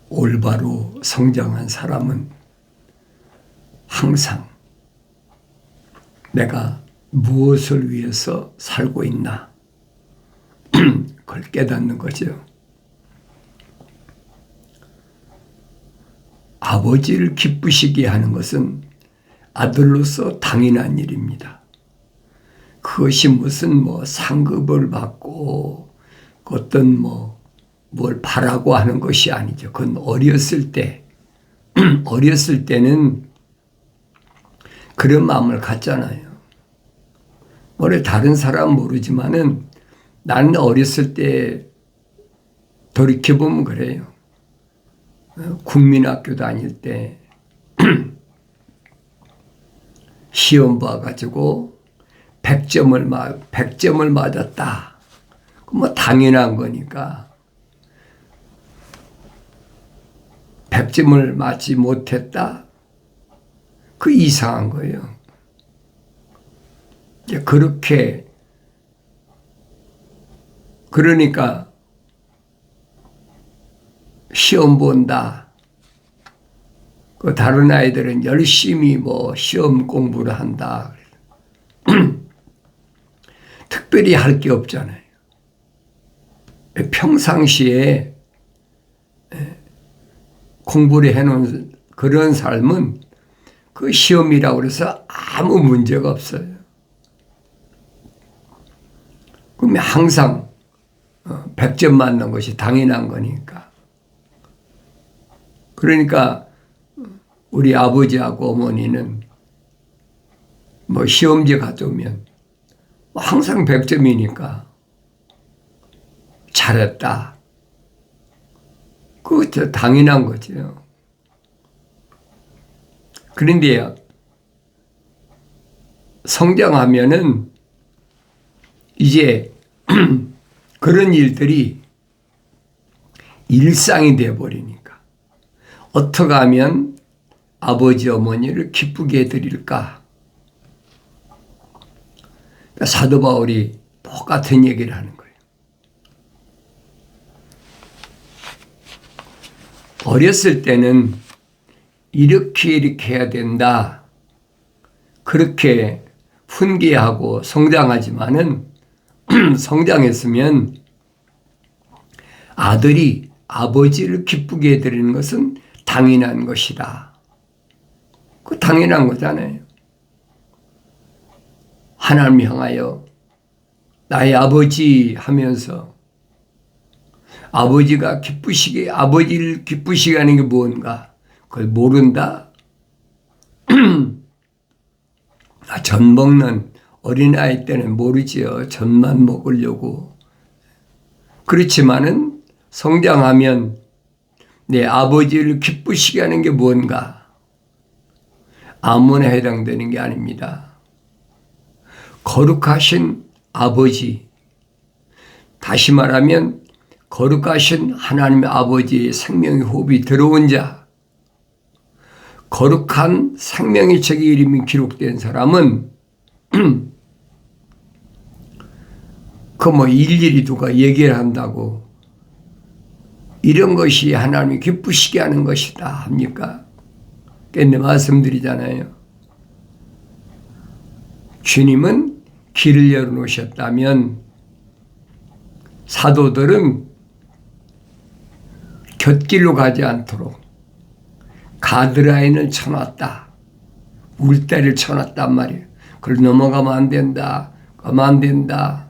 올바로 성장한 사람은 항상 내가 무엇을 위해서 살고 있나 그걸 깨닫는 거죠. 아버지를 기쁘시게 하는 것은 아들로서 당연한 일입니다. 그것이 무슨 상급을 받고 어떤 뭘 바라고 하는 것이 아니죠. 그건 어렸을 때는 그런 마음을 갖잖아요. 원래 다른 사람은 모르지만은 나는 어렸을 때 돌이켜보면 그래요. 국민학교 다닐 때 시험 봐가지고 100점을 맞았다. 당연한 거니까. 100점을 맞지 못했다. 그 이상한 거예요. 그러니까 시험 본다. 다른 아이들은 열심히 시험 공부를 한다. 특별히 할 게 없잖아요. 평상시에 공부를 해놓은 그런 삶은 그 시험이라고 해서 아무 문제가 없어요. 그러면 항상 100점 맞는 것이 당연한 거니까. 그러니까 우리 아버지하고 어머니는 시험지 가져오면 항상 100점이니까 잘했다. 그거 당연한 거죠. 그런데 성장하면은 이제 그런 일들이 일상이 되어버리니까 어떻게 하면 아버지 어머니를 기쁘게 해드릴까. 사도 바울이 똑같은 얘기를 하는 거예요. 어렸을 때는 이렇게 해야 된다. 그렇게 훈계하고 성장하지만은 성장했으면 아들이 아버지를 기쁘게 해드리는 것은 당연한 것이다. 그 당연한 거잖아요. 하나님 향하여 나의 아버지 하면서 아버지를 기쁘시게 하는 게 뭔가 그걸 모른다. 전 먹는 어린아이 때는 모르지요. 전만 먹으려고. 그렇지만은 성장하면 내 아버지를 기쁘시게 하는 게 뭔가 아무나 해당되는 게 아닙니다. 거룩하신 아버지, 다시 말하면 거룩하신 하나님의 아버지의 생명의 호흡이 들어온 자, 거룩한 생명의 책의 이름이 기록된 사람은 일일이 누가 얘기를 한다고 이런 것이 하나님이 기쁘시게 하는 것이다 합니까? 깼네 말씀드리잖아요. 주님은 길을 열어놓으셨다면 사도들은 곁길로 가지 않도록 가드라인을 쳐놨다. 울대를 쳐놨단 말이에요. 그걸 넘어가면 안 된다. 가면 안 된다.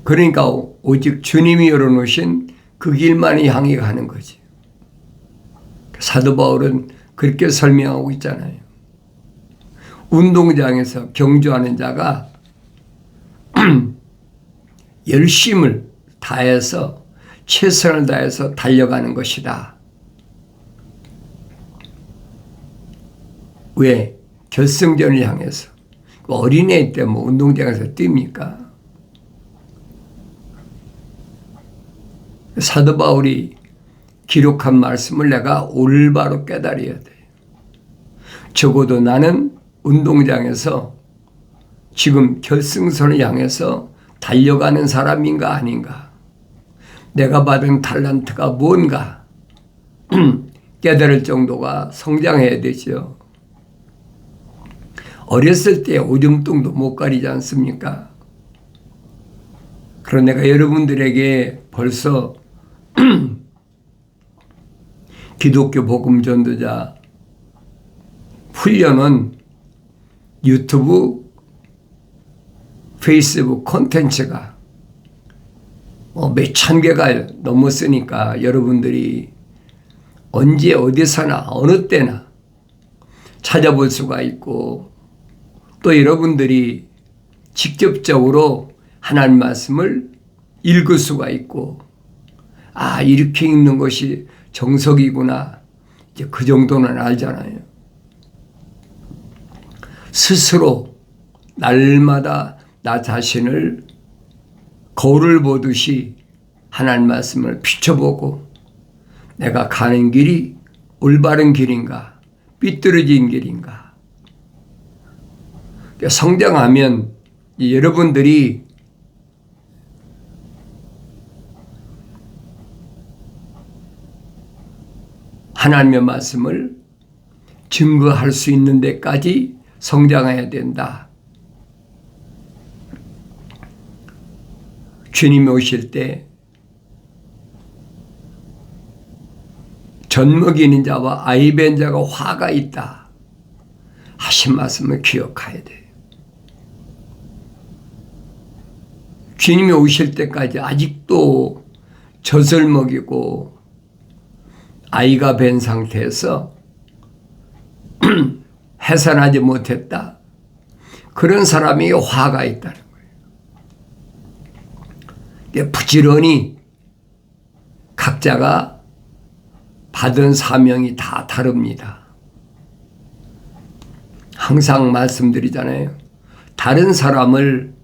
그러니까 오직 주님이 열어놓으신 그 길만이 향해 가는 거지. 사도 바울은 그렇게 설명하고 있잖아요. 운동장에서 경주하는 자가 열심을 다해서 최선을 다해서 달려가는 것이다. 왜? 결승전을 향해서. 어린애 때 운동장에서 뜁니까? 사도 바울이 기록한 말씀을 내가 올바로 깨달아야 돼. 적어도 나는 운동장에서 지금 결승선을 향해서 달려가는 사람인가 아닌가. 내가 받은 탤런트가 뭔가 깨달을 정도가 성장해야 되죠. 어렸을 때 오줌통도 못 가리지 않습니까? 그럼 내가 여러분들에게 벌써 기독교 복음 전도자 훈련은 유튜브, 페이스북 콘텐츠가 몇천 개가 넘었으니까 여러분들이 언제 어디서나 어느 때나 찾아볼 수가 있고, 또 여러분들이 직접적으로 하나님 말씀을 읽을 수가 있고, 아, 이렇게 읽는 것이 정석이구나, 이제 그 정도는 알잖아요. 스스로 날마다 나 자신을 거울을 보듯이 하나님 말씀을 비춰보고, 내가 가는 길이 올바른 길인가, 삐뚤어진 길인가. 성장하면 여러분들이 하나님의 말씀을 증거할 수 있는 데까지 성장해야 된다. 주님이 오실 때 젖먹이는 자와 아이 뵌 자가 화가 있다 하신 말씀을 기억해야 돼요. 주님이 오실 때까지 아직도 젖을 먹이고 아이가 뵌 상태에서 해산하지 못했다, 그런 사람이 화가 있다는 거예요. 부지런히 각자가 받은 사명이 다 다릅니다. 항상 말씀드리잖아요. 다른 사람을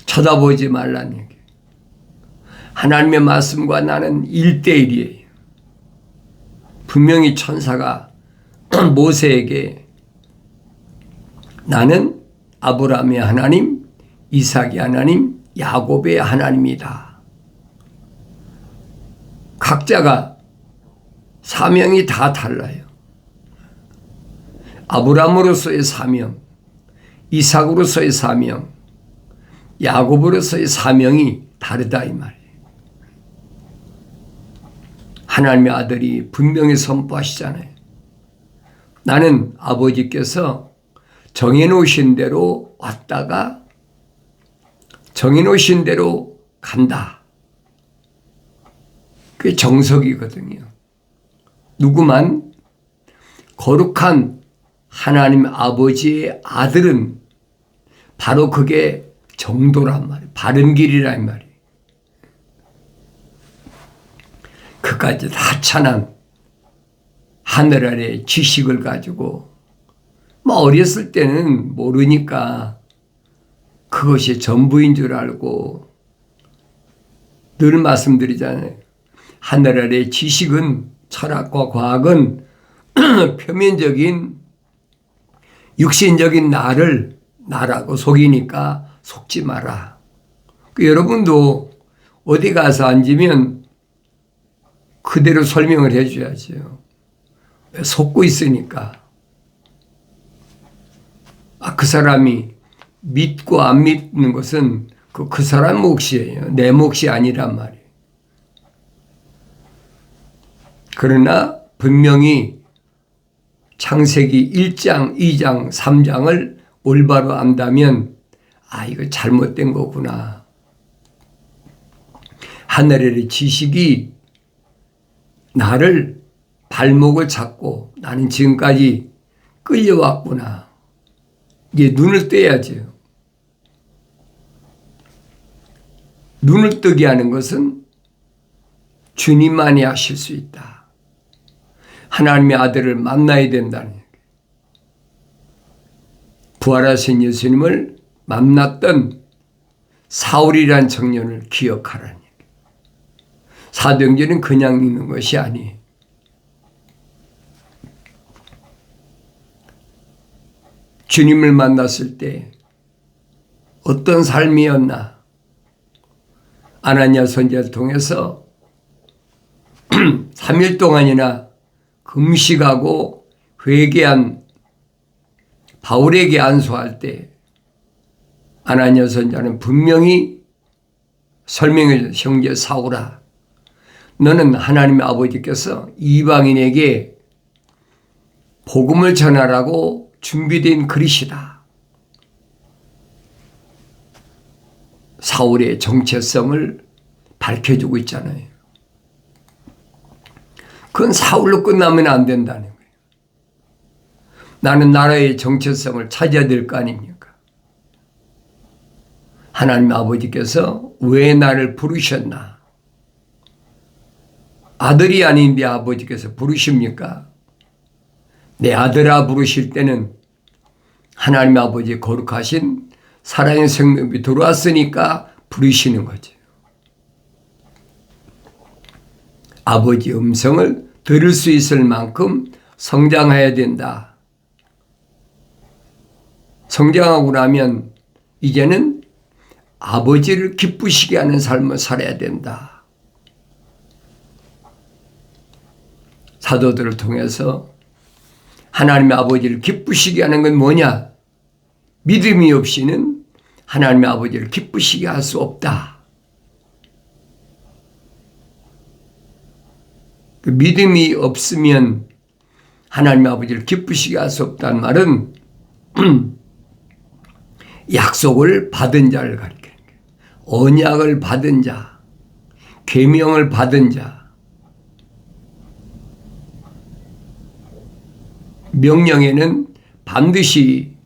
쳐다보지 말라는 얘기예요. 하나님의 말씀과 나는 1대1이에요. 분명히 천사가 모세에게 나는 아브라함의 하나님, 이삭의 하나님, 야곱의 하나님이다. 각자가 사명이 다 달라요. 아브라함으로서의 사명, 이삭으로서의 사명, 야곱으로서의 사명이 다르다 이 말이에요. 하나님의 아들이 분명히 선포하시잖아요. 나는 아버지께서 정해놓으신 대로 왔다가 정해놓으신 대로 간다. 그게 정석이거든요. 누구만 거룩한 하나님 아버지의 아들은 바로 그게 정도란 말이에요. 바른 길이란 말이에요. 그까지 하찮은 하늘 아래 지식을 가지고 어렸을 때는 모르니까 그것이 전부인 줄 알고, 늘 말씀드리잖아요. 하늘 아래 지식은, 철학과 과학은 표면적인 육신적인 나라고 속이니까 속지 마라. 여러분도 어디 가서 앉으면 그대로 설명을 해줘야죠. 속고 있으니까. 그 사람이 믿고 안 믿는 것은 그 사람 몫이에요. 내 몫이 아니란 말이에요. 그러나 분명히 창세기 1장, 2장, 3장을 올바로 안다면 이거 잘못된 거구나. 하늘의 지식이 나를 발목을 잡고 나는 지금까지 끌려왔구나. 이게 눈을 떼야죠. 눈을 뜨게 하는 것은 주님만이 하실 수 있다. 하나님의 아들을 만나야 된다는 얘기예요. 부활하신 예수님을 만났던 사울이란 청년을 기억하라는 얘기예요. 사도행전은 그냥 읽는 것이 아니에요. 주님을 만났을 때 어떤 삶이었나, 아나니아 선지자를 통해서 3일 동안이나 금식하고 회개한 바울에게 안수할 때 아나니아 선지자는 분명히 설명해 준 형제 사울아, 너는 하나님의 아버지께서 이방인에게 복음을 전하라고 준비된 그릇이다. 사울의 정체성을 밝혀주고 있잖아요. 그건 사울로 끝나면 안 된다는 거예요. 나는 나라의 정체성을 찾아야 될 거 아닙니까? 하나님 아버지께서 왜 나를 부르셨나? 아들이 아닌 내 아버지께서 부르십니까? 내 아들아 부르실 때는 하나님 아버지의 거룩하신 사랑의 생명이 들어왔으니까 부르시는 거죠. 아버지의 음성을 들을 수 있을 만큼 성장해야 된다. 성장하고 나면 이제는 아버지를 기쁘시게 하는 삶을 살아야 된다. 사도들을 통해서 하나님의 아버지를 기쁘시게 하는 건 뭐냐? 믿음이 없이는 하나님의 아버지를 기쁘시게 할 수 없다. 그 믿음이 없으면 하나님의 아버지를 기쁘시게 할 수 없다는 말은 약속을 받은 자를 가리키는 거예요. 언약을 받은 자, 계명을 받은 자. 명령에는 반드시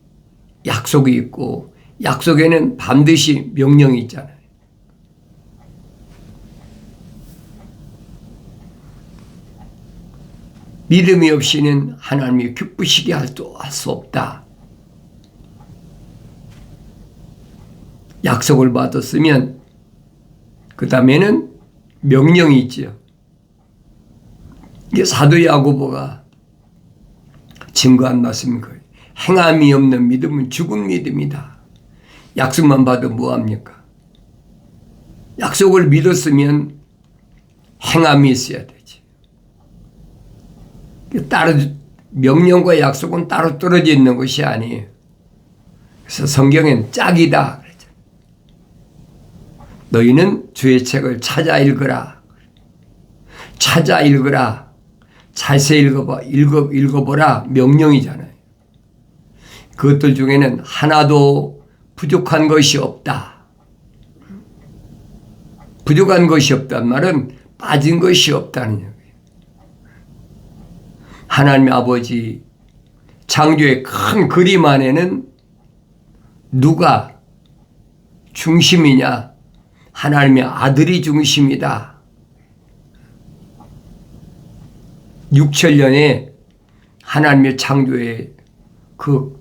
약속이 있고 약속에는 반드시 명령이 있잖아요. 믿음이 없이는 하나님이 기쁘시게 할 수 없다. 약속을 받았으면 그 다음에는 명령이 있죠. 이게 사도 야고보가 증거한 말씀인 거예요. 행함이 없는 믿음은 죽은 믿음이다. 약속만 받으면 뭐합니까? 약속을 믿었으면 행함이 있어야 되지. 따로 명령과 약속은 따로 떨어져 있는 것이 아니에요. 그래서 성경엔 짝이다. 너희는 주의 책을 찾아 읽으라. 찾아 읽으라. 자세히 읽어보라. 명령이잖아요. 그것들 중에는 하나도 부족한 것이 없다. 부족한 것이 없다는 말은 빠진 것이 없다는 얘기예요. 하나님 아버지 창조의 큰 그림 안에는 누가 중심이냐? 하나님의 아들이 중심이다. 6천년의 하나님의 창조의 그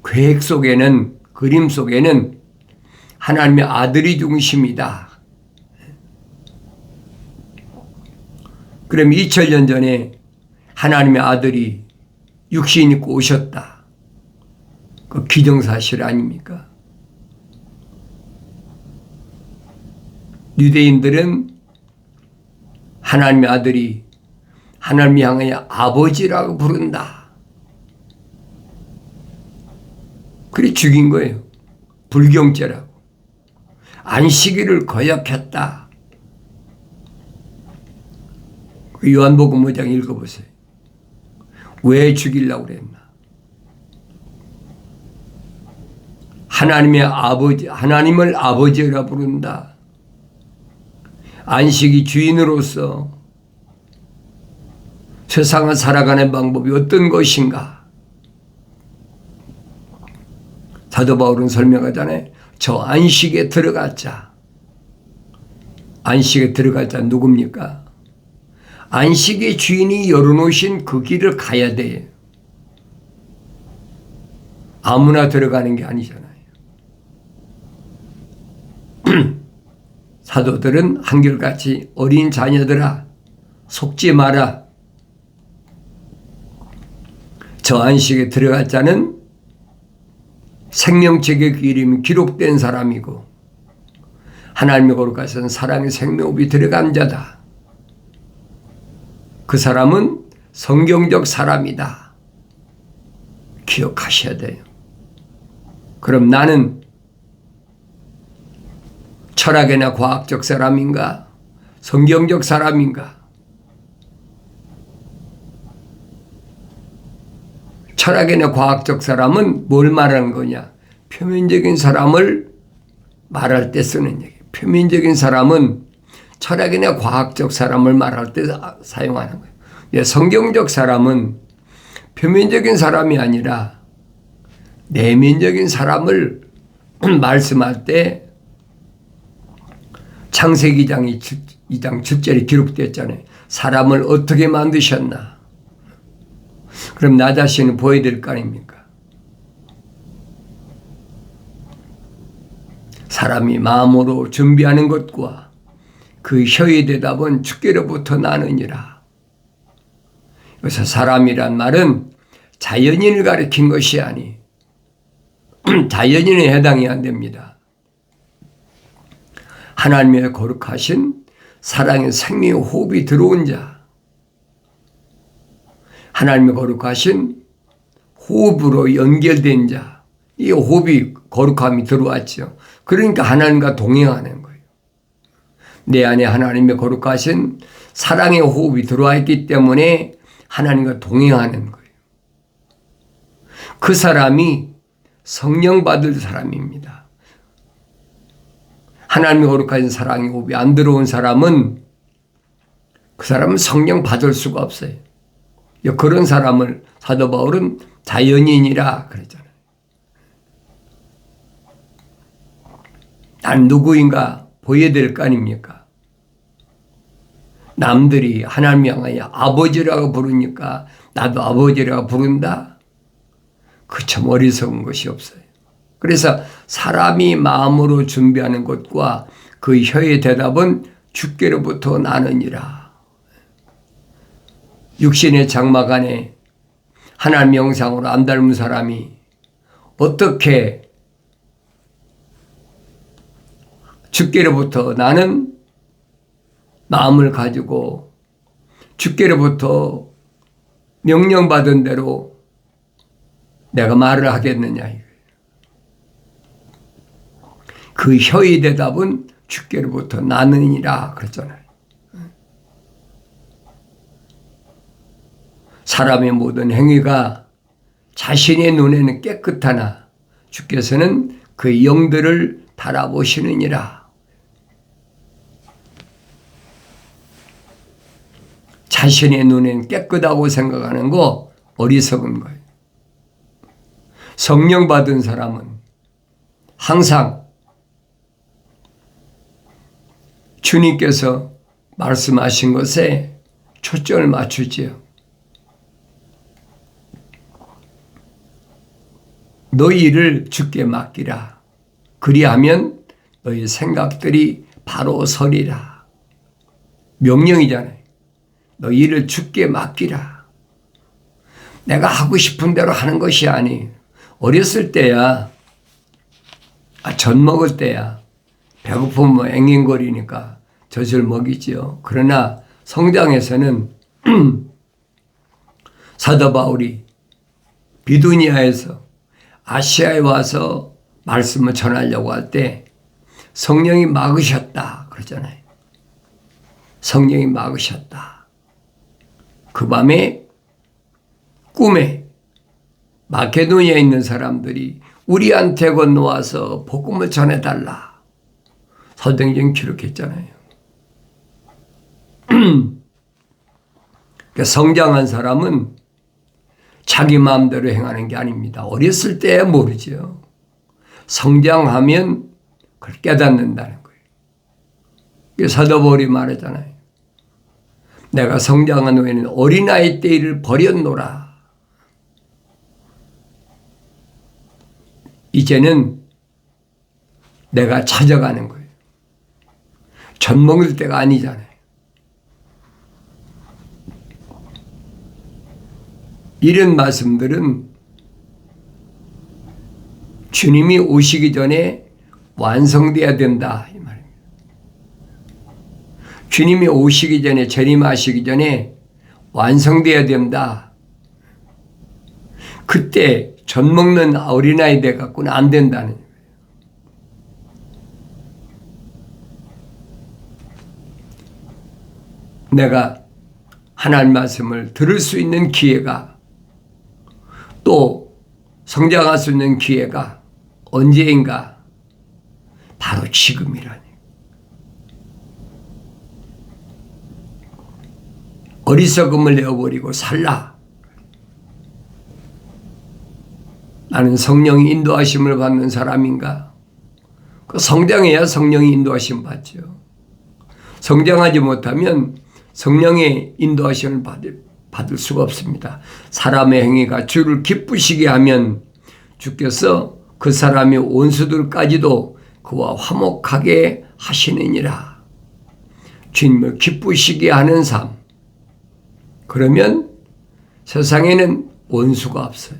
계획 속에는, 그림 속에는 하나님의 아들이 중심이다. 그럼 2000년 전에 하나님의 아들이 육신 입고 오셨다. 그 기정사실 아닙니까? 유대인들은 하나님의 아들이 하나님을 향하여 아버지라고 부른다. 그래 죽인 거예요. 불경죄라고. 안식일을 거역했다. 요한복음 5장 읽어보세요. 왜 죽이려고 그랬나? 하나님의 아버지, 하나님을 아버지라 부른다. 안식이 주인으로서 세상을 살아가는 방법이 어떤 것인가? 사도 바울은 설명하잖아요. 저 안식에 들어갈 자. 안식에 들어갈 자 누굽니까? 안식의 주인이 열어놓으신 그 길을 가야 돼. 아무나 들어가는 게 아니잖아요. 사도들은 한결같이 어린 자녀들아 속지 마라. 저 안식에 들어갈 자는 생명책의 그 이름이 기록된 사람이고 하나님의 거룩하신 사랑의 생명호흡이 들어간 자다. 그 사람은 성경적 사람이다. 기억하셔야 돼요. 그럼 나는 철학이나 과학적 사람인가? 성경적 사람인가? 철학이나 과학적 사람은 뭘 말하는 거냐? 표면적인 사람을 말할 때 쓰는 얘기. 표면적인 사람은 철학이나 과학적 사람을 말할 때 사용하는 거예요. 성경적 사람은 표면적인 사람이 아니라 내면적인 사람을 말씀할 때 창세기 2장 7절에 기록되었잖아요. 사람을 어떻게 만드셨나? 그럼 나 자신을 보여야 될 거 아닙니까? 사람이 마음으로 준비하는 것과 그 혀의 대답은 주께로부터 나느니라. 그래서 사람이란 말은 자연인을 가리킨 것이 아니 자연인에 해당이 안 됩니다. 하나님의 거룩하신 사랑의 생명의 호흡이 들어온 자, 하나님의 거룩하신 호흡으로 연결된 자, 이 호흡이 거룩함이 들어왔죠. 그러니까 하나님과 동행하는 거예요. 내 안에 하나님의 거룩하신 사랑의 호흡이 들어와 있기 때문에 하나님과 동행하는 거예요. 그 사람이 성령 받을 사람입니다. 하나님의 거룩하신 사랑의 호흡이 안 들어온 사람은 그 사람은 성령 받을 수가 없어요. 그런 사람을 사도 바울은 자연인이라 그랬잖아요. 난 누구인가 보여야 될 거 아닙니까? 남들이 하나님 향하여 아버지라고 부르니까 나도 아버지라고 부른다? 그 참 어리석은 것이 없어요. 그래서 사람이 마음으로 준비하는 것과 그 혀의 대답은 주께로부터 나느니라. 육신의 장막 안에 하나님 형상으로 안 닮은 사람이 어떻게 주께로부터 나는 마음을 가지고 주께로부터 명령받은 대로 내가 말을 하겠느냐. 그 혀의 대답은 주께로부터 나느니라 그랬잖아요. 사람의 모든 행위가 자신의 눈에는 깨끗하나 주께서는 그 영들을 달아보시느니라. 자신의 눈엔 깨끗하고 생각하는 거 어리석은 거예요. 성령 받은 사람은 항상 주님께서 말씀하신 것에 초점을 맞추지요. 너희 일을 주께 맡기라. 그리하면 너희 생각들이 바로 서리라. 명령이잖아요. 너희 일을 주께 맡기라. 내가 하고 싶은 대로 하는 것이 아니. 어렸을 때야, 젖 먹을 때야, 배고프면 앵앵거리니까 젖을 먹이지요. 그러나 성장에서는 사도 바울이 비두니아에서 아시아에 와서 말씀을 전하려고 할 때 성령이 막으셨다 그러잖아요. 성령이 막으셨다. 그 밤에 꿈에 마케도니아에 있는 사람들이 우리한테 건너와서 복음을 전해달라. 사도행전 기록했잖아요. 그러니까 성장한 사람은 자기 마음대로 행하는 게 아닙니다. 어렸을 때 모르죠. 성장하면 그걸 깨닫는다는 거예요. 사도 바울이 말하잖아요. 내가 성장한 후에는 어린아이 때 일을 버렸노라. 이제는 내가 찾아가는 거예요. 젖 먹을 때가 아니잖아요. 이런 말씀들은 주님이 오시기 전에 완성돼야 된다 이 말입니다. 주님이 오시기 전에, 재림하시기 전에 완성되어야 된다. 그때 젖 먹는 어린아이 돼 갖고는 안 된다는 거예요. 내가 하나님 말씀을 들을 수 있는 기회가, 또 성장할 수 있는 기회가 언제인가? 바로 지금이라니. 어리석음을 내어버리고 살라. 나는 성령이 인도하심을 받는 사람인가? 그 성장해야 성령이 인도하심 받죠. 성장하지 못하면 성령의 인도하심을 받을 수가 없습니다. 사람의 행위가 주를 기쁘시게 하면 주께서 그 사람의 원수들까지도 그와 화목하게 하시느니라. 주님을 기쁘시게 하는 삶. 그러면 세상에는 원수가 없어요.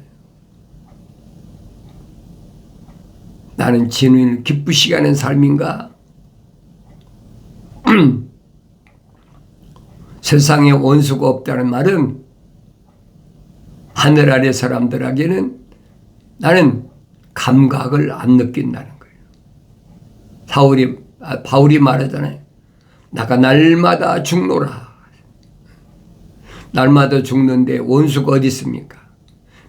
나는 주님을 기쁘시게 하는 삶인가? 세상에 원수가 없다는 말은 하늘 아래 사람들에게는 나는 감각을 안 느낀다는 거예요. 바울이 말하잖아요. 나가 날마다 죽노라. 날마다 죽는데 원수가 어디 있습니까?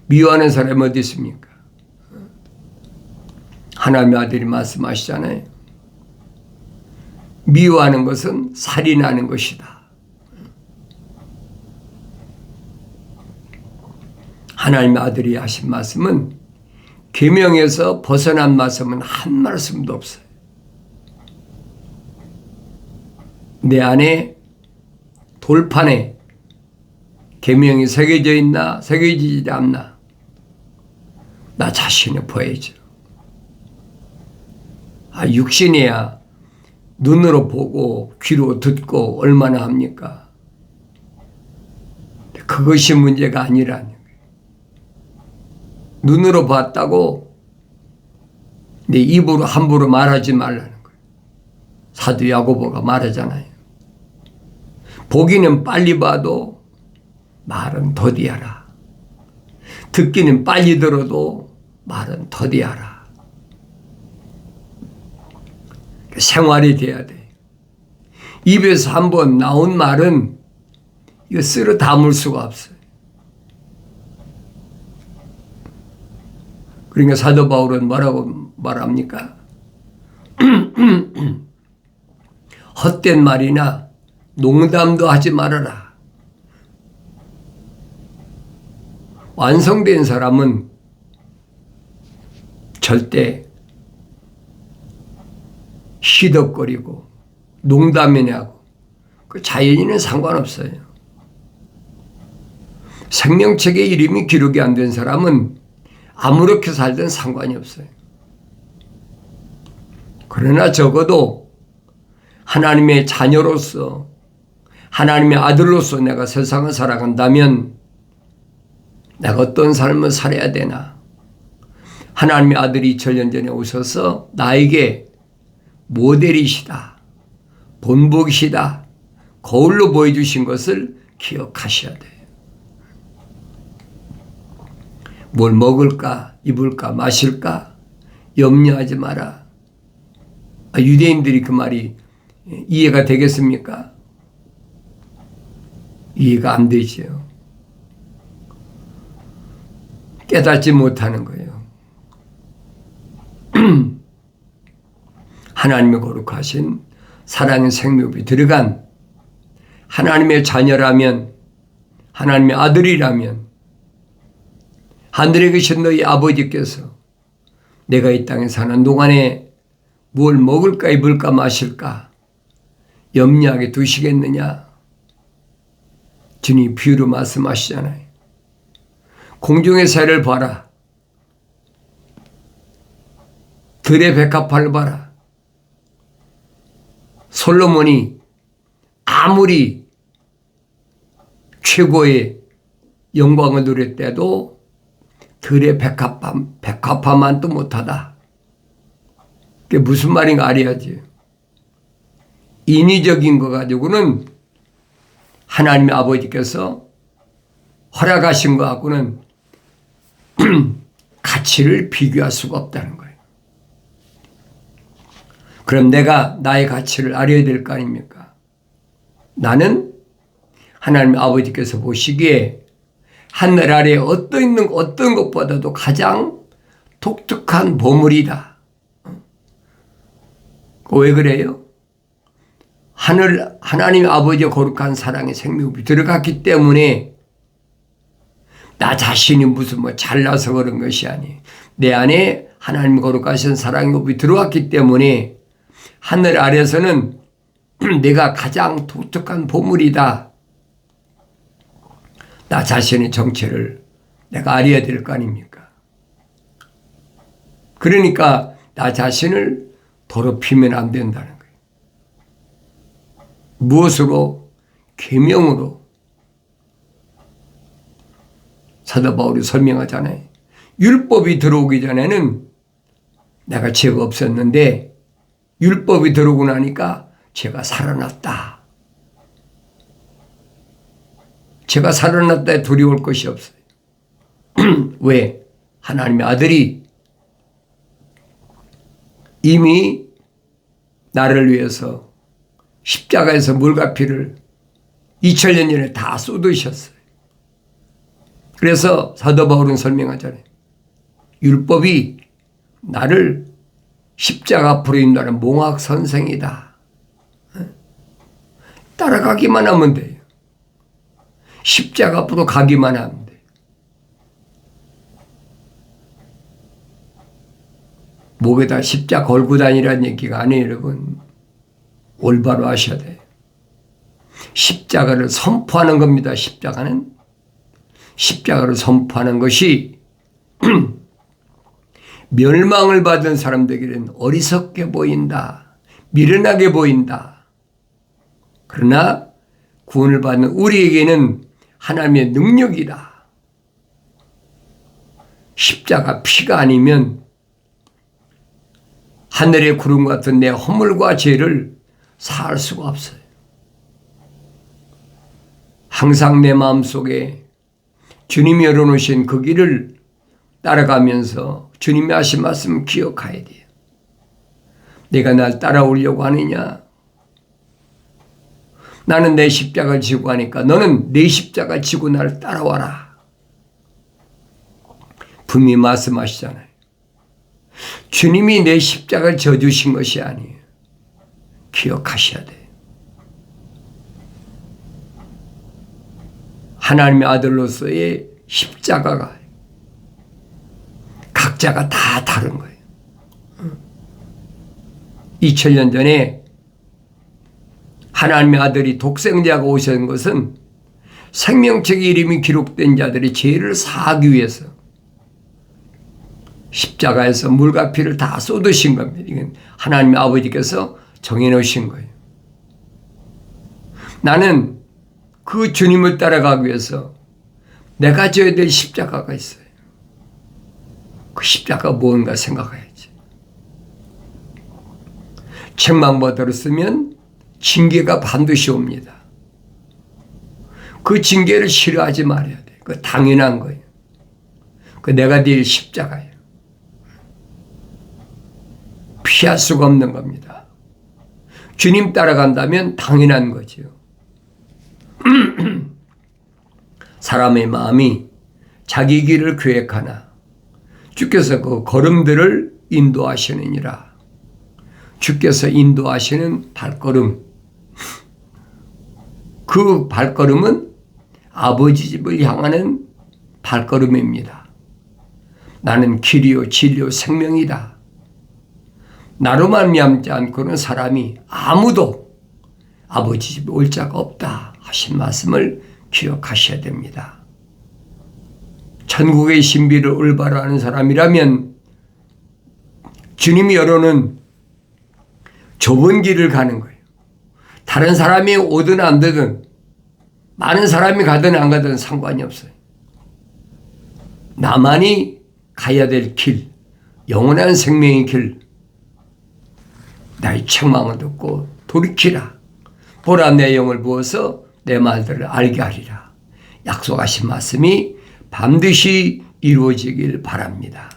미워하는 사람이 어디 있습니까? 하나님의 아들이 말씀하시잖아요. 미워하는 것은 살인하는 것이다. 하나님의 아들이 하신 말씀은 계명에서 벗어난 말씀은 한 말씀도 없어요. 내 안에 돌판에 계명이 새겨져 있나 새겨지지 않나 나 자신을 보여줘. 육신이야 눈으로 보고 귀로 듣고 얼마나 합니까? 그것이 문제가 아니라는 거예요. 눈으로 봤다고 내 입으로 함부로 말하지 말라는 거예요. 사도 야고보가 말하잖아요. 보기는 빨리 봐도 말은 더디하라. 듣기는 빨리 들어도 말은 더디하라. 생활이 돼야 돼. 입에서 한번 나온 말은 이거 쓸어 담을 수가 없어요. 그러니까 사도 바울은 뭐라고 말합니까? 헛된 말이나 농담도 하지 말아라. 완성된 사람은 절대 시덕거리고 농담이나 하고 그 자연인은 상관없어요. 생명책에 이름이 기록이 안 된 사람은 아무렇게 살든 상관이 없어요. 그러나 적어도 하나님의 자녀로서 하나님의 아들로서 내가 세상을 살아간다면 내가 어떤 삶을 살아야 되나? 하나님의 아들이 2000년 전에 오셔서 나에게 모델이시다, 본보기시다, 거울로 보여주신 것을 기억하셔야 돼요. 뭘 먹을까, 입을까, 마실까 염려하지 마라. 유대인들이 그 말이 이해가 되겠습니까? 이해가 안 되지요. 깨닫지 못하는 거예요. 하나님의 거룩하신 사랑의 생명이 들어간 하나님의 자녀라면, 하나님의 아들이라면 하늘에 계신 너희 아버지께서 내가 이 땅에 사는 동안에 뭘 먹을까 입을까 마실까 염려하게 두시겠느냐? 주님 비유로 말씀하시잖아요. 공중의 새를 봐라. 들의 백합화를 봐라. 솔로몬이 아무리 최고의 영광을 누렸대도 들의 백합화만도 못하다. 그게 무슨 말인가 알아야지. 인위적인 거 가지고는 하나님의 아버지께서 허락하신 것하고는 가치를 비교할 수가 없다는 거예요. 그럼 내가 나의 가치를 알아야 될 거 아닙니까? 나는 하나님 아버지께서 보시기에 하늘 아래에 어떤 것보다도 가장 독특한 보물이다. 왜 그래요? 하나님 아버지의 거룩한 사랑의 생명이 들어갔기 때문에 나 자신이 무슨 잘나서 그런 것이 아니에요. 내 안에 하나님 거룩하신 사랑의 법이 들어왔기 때문에 하늘 아래에서는 내가 가장 독특한 보물이다. 나 자신의 정체를 내가 알아야 될 거 아닙니까? 그러니까 나 자신을 더럽히면 안 된다는 거예요. 무엇으로? 계명으로. 사도 바울이 설명하잖아요. 율법이 들어오기 전에는 내가 죄가 없었는데 율법이 들어오고 나니까 죄가 살아났다. 죄가 살아났다에 두려울 것이 없어요. 왜? 하나님의 아들이 이미 나를 위해서 십자가에서 물과 피를 2000년 전에 다 쏟으셨어요. 그래서 사도 바울은 설명하잖아요. 율법이 나를 십자가 앞으로 인도하는 몽학 선생이다. 따라가기만 하면 돼요. 십자가 앞으로 가기만 하면 돼요. 목에다 십자가 걸고 다니라는 얘기가 아니에요, 여러분. 올바로 하셔야 돼요. 십자가를 선포하는 겁니다. 십자가를 선포하는 것이 멸망을 받은 사람들에게는 어리석게 보인다. 미련하게 보인다. 그러나 구원을 받는 우리에게는 하나님의 능력이다. 십자가 피가 아니면 하늘의 구름 같은 내 허물과 죄를 사할 수가 없어요. 항상 내 마음속에 주님이 열어놓으신 그 길을 따라가면서 주님이 하신 말씀을 기억해야 돼요. 내가 날 따라오려고 하느냐? 나는 내 십자가를 지고 하니까 너는 내 십자가 지고 나를 따라와라. 분명히 말씀하시잖아요. 주님이 내 십자가를 져주신 것이 아니에요. 기억하셔야 돼요. 하나님의 아들로서의 십자가가 각자가 다 다른 거예요. 2000년 전에 하나님의 아들이 독생자가 오신 것은 생명책의 이름이 기록된 자들의 죄를 사하기 위해서 십자가에서 물과 피를 다 쏟으신 겁니다. 이건 하나님의 아버지께서 정해놓으신 거예요. 나는 그 주님을 따라가기 위해서 내가 져야 될 십자가가 있어요. 그 십자가가 뭔가 생각해야지. 책망 들었으면 징계가 반드시 옵니다. 그 징계를 싫어하지 말아야 돼. 그 당연한 거예요. 그 내가 될 십자가예요. 피할 수가 없는 겁니다. 주님 따라간다면 당연한 거죠. 사람의 마음이 자기 길을 계획하나 주께서 그 걸음들을 인도하시느니라. 주께서 인도하시는 발걸음, 그 발걸음은 아버지 집을 향하는 발걸음입니다. 나는 길이요 진리요 생명이다. 나로 말미암지 않고는 사람이 아무도 아버지 집에 올 자가 없다 하신 말씀을 기억하셔야 됩니다. 천국의 신비를 올바로 아는 사람이라면 주님이 열어놓은 좁은 길을 가는 거예요. 다른 사람이 오든 안 되든 많은 사람이 가든 안 가든 상관이 없어요. 나만이 가야 될 길, 영원한 생명의 길, 나의 책망을 듣고 돌이키라. 보라 내 영을 부어서 내 말들을 알게 하리라. 약속하신 말씀이 반드시 이루어지길 바랍니다.